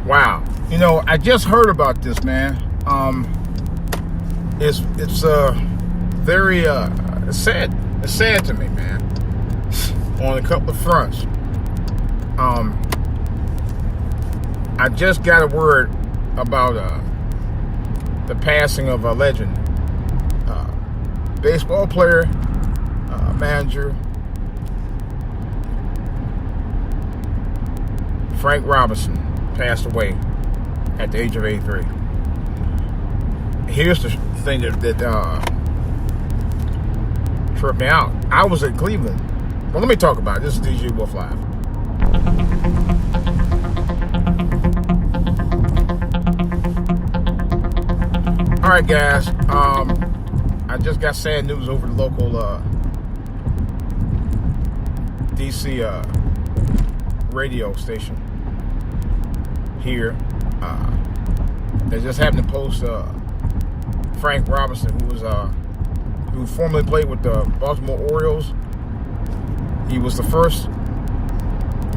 Wow. I just heard about this, man. It's very it's sad. It's sad to me, man. On a couple of fronts. I just got a word about the passing of a legend, baseball player, manager, Frank Robinson, passed away at the age of 83. Here's the thing that tripped me out. I was in Cleveland. Well, let me talk about it. This is DJ Wolf Live. All right, guys. I just got sad news over the local DC radio station here. They just happened to post Frank Robinson, who formerly played with the Baltimore Orioles. He was the first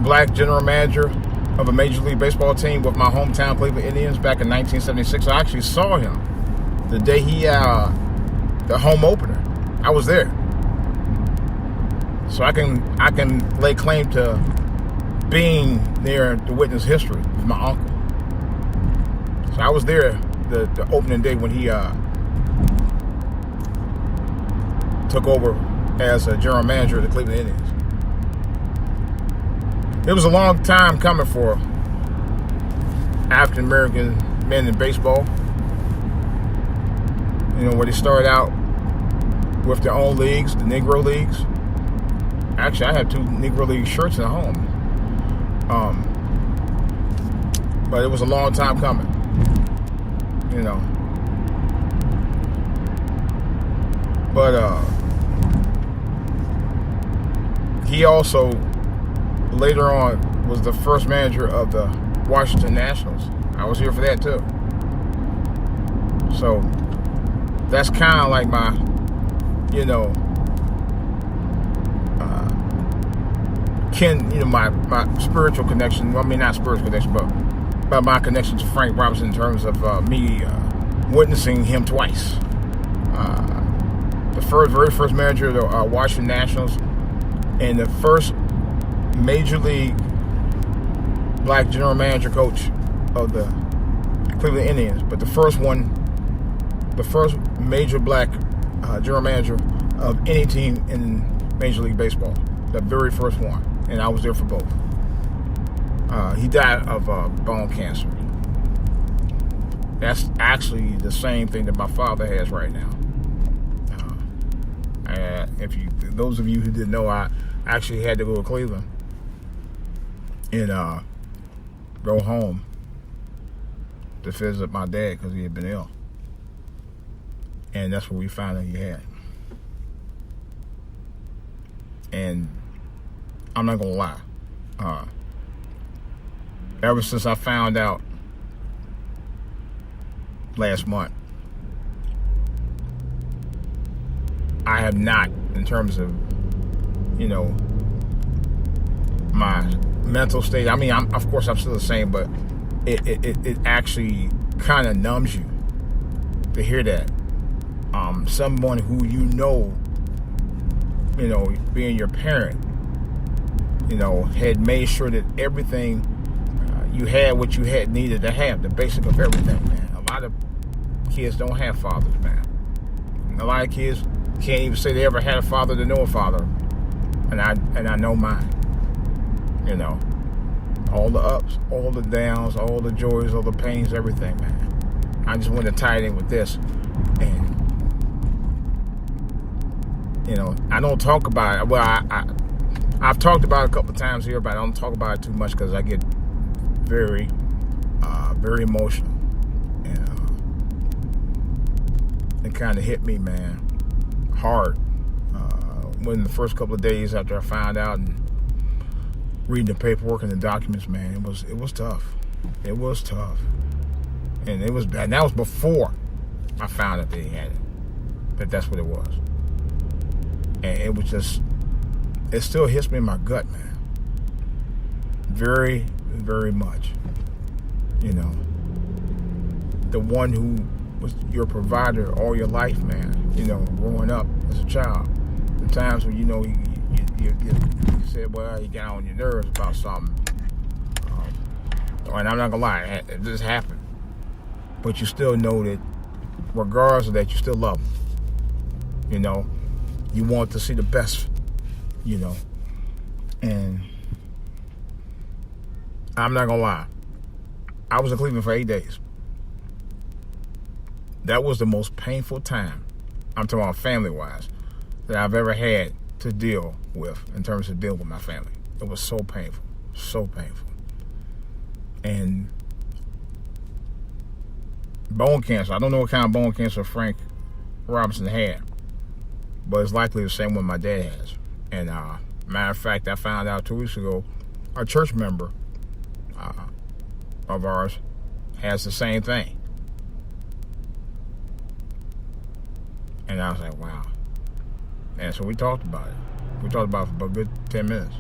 black general manager of a Major League Baseball team with my hometown Cleveland Indians back in 1976. I actually saw him the day the home opener. I was there, so I can lay claim to being there to witness history with my uncle. So I was there the opening day when he took over as a general manager of the Cleveland Indians. It was a long time coming for African American men in baseball. Where they started out with their own leagues, the Negro Leagues. Actually, I have 2 Negro League shirts at home. But it was a long time coming. But he also later on was the first manager of the Washington Nationals. I was here for that too. So that's kind of like my, my spiritual connection. Well, I mean, not spiritual connection, but my connection to Frank Robinson in terms of me witnessing him twice. The very first manager of the Washington Nationals, and the first Major League black general manager coach of the Cleveland Indians, but the first major black general manager of any team in Major League Baseball, the very first one, and I was there for both. He died of bone cancer. That's actually the same thing that my father has right now. Those of you who didn't know, I actually had to go to Cleveland and go home to visit my dad because he had been ill. And that's what we found out he had. And I'm not going to lie. Ever since I found out last month, I have not, in terms of, my mental state. I mean, of course I'm still the same, but it actually kind of numbs you to hear that. Someone who being your parent, had made sure that everything you had what you had needed to have, the basic of everything, man. A lot of kids don't have fathers, man. A lot of kids can't even say they ever had a father to know a father, and I know mine. All the ups, all the downs, all the joys, all the pains, everything, man. I just want to tie it in with this, and I don't talk about it. Well, I've talked about it a couple of times here, but I don't talk about it too much because I get very, very emotional, and it kind of hit me, man, hard. When the first couple of days after I found out and reading the paperwork and the documents, man, it was tough. It was tough, and it was bad. And that was before I found out that he had it. That's what it was, and it was just. It still hits me in my gut, man. Very, very much. You know, the one who was your provider all your life, man. You know, growing up as a child. The times when, you know, you said, well, you got on your nerves about something. And I'm not gonna lie, it just happened. But you still know that, regardless of that, you still love them. You know, you want to see the best, you know. And I'm not gonna lie, I was in Cleveland for 8 days. That was the most painful time, I'm talking about family-wise, that I've ever had to deal with in terms of dealing with my family. It was so painful, so painful. And bone cancer, I don't know what kind of bone cancer Frank Robinson had, but it's likely the same one my dad has. And matter of fact, I found out 2 weeks ago, a church member of ours has the same thing. And I was like, wow. And so we talked about it. We talked about it for about a good 10 minutes.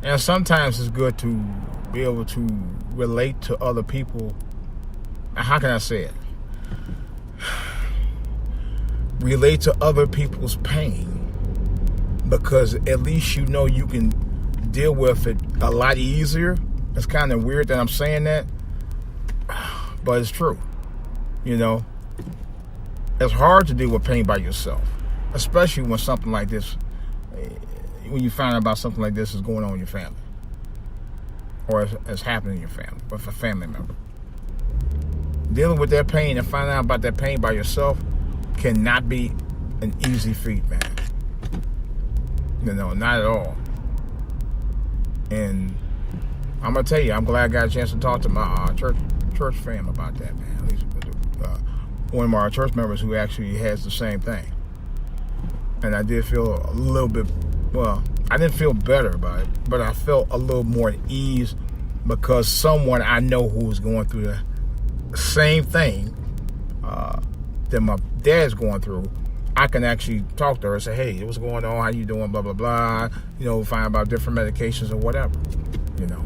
And sometimes it's good to be able to relate to other people. How can I say it? Relate to other people's pain. Because at least you know you can deal with it a lot easier. It's kind of weird that I'm saying that, but it's true. You know, it's hard to deal with pain by yourself, especially when something like this, when you find out about something like this is going on in your family, or it's happening in your family, with a family member. Dealing with that pain and finding out about that pain by yourself cannot be an easy feat, man. You know, not at all. And I'm gonna tell you, I'm glad I got a chance to talk to my church fam about that, man. At least one of our church members who actually has the same thing. And I did feel a little bit, well, I didn't feel better about it, but I felt a little more at ease because someone I know who was going through the same thing that my dad's going through, I can actually talk to her and say, hey, what's going on? How you doing? Blah, blah, blah. You know, find out about different medications or whatever. You know,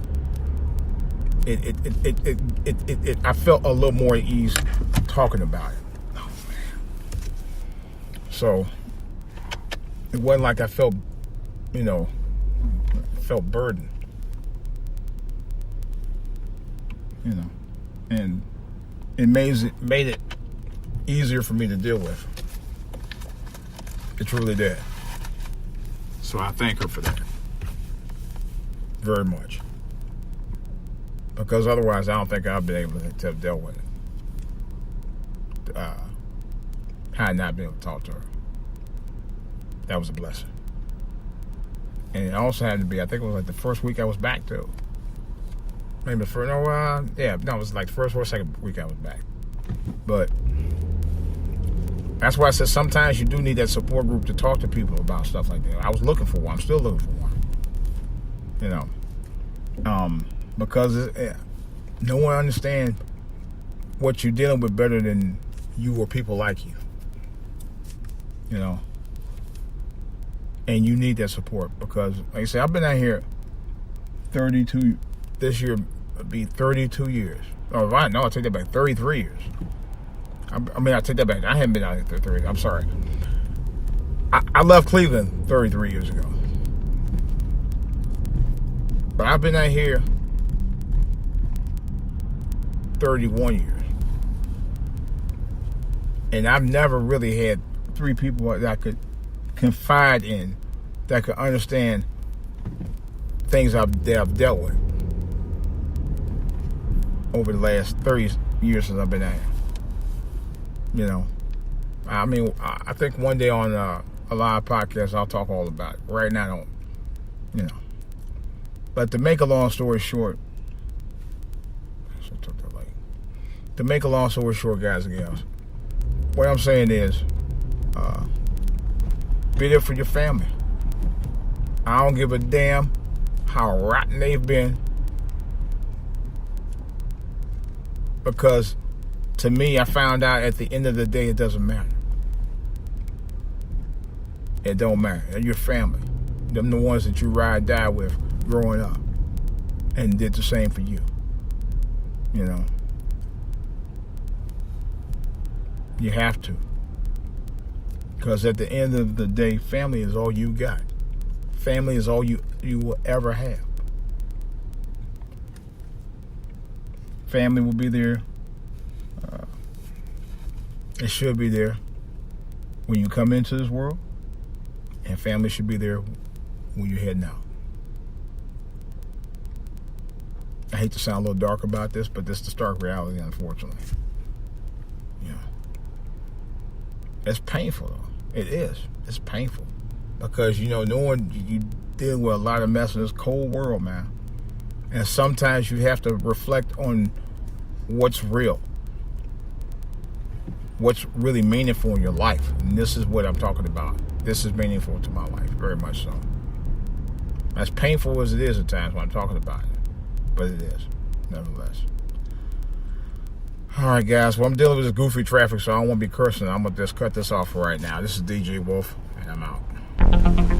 I felt a little more at ease talking about it. Oh, man. So it wasn't like I felt, you know, felt burdened. You know, and it made it easier for me to deal with. It truly did. So I thank her for that. Very much. Because otherwise, I don't think I've been able to have dealt with it. Had not been able to talk to her. That was a blessing. And it also had to be, I think it was like the first week I was back too. Maybe the first, it was like the first or second week I was back. But that's why I said sometimes you do need that support group to talk to people about stuff like that. I was looking for one. I'm still looking for one. You know, because no one understands what you're dealing with better than you or people like you. You know, and you need that support because, like I said, I've been out here 32. This year will be 32 years. Oh, right? No, I take that back. 33 years. I take that back. I haven't been out here 33. I'm sorry. I left Cleveland 33 years ago. But I've been out here 31 years. And I've never really had three people that I could confide in, that could understand things that I've dealt with over the last 30 years since I've been out here. You know, I mean, I think one day on a live podcast, I'll talk all about it. Right now, I don't, you know. But to make a long story short, guys and gals, what I'm saying is, be there for your family. I don't give a damn how rotten they've been, because to me, I found out at the end of the day, it doesn't matter. It don't matter. They're your family. Them the ones that you ride die with growing up and did the same for you. You know, you have to. Because at the end of the day, family is all you got. Family is all you will ever have. Family will be there. It should be there when you come into this world. And family should be there when you're heading out. I hate to sound a little dark about this, but this is the stark reality, unfortunately. Yeah. It's painful, though. It is. It's painful. Because, knowing you deal with a lot of mess in this cold world, man. And sometimes you have to reflect on what's real. What's really meaningful in your life. And this is what I'm talking about. This is meaningful to my life, very much so. As painful as it is at times when I'm talking about it. But it is, nevertheless. All right, guys. Well, I'm dealing with this goofy traffic, so I don't want to be cursing. I'm going to just cut this off right now. This is DJ Wolf, and I'm out.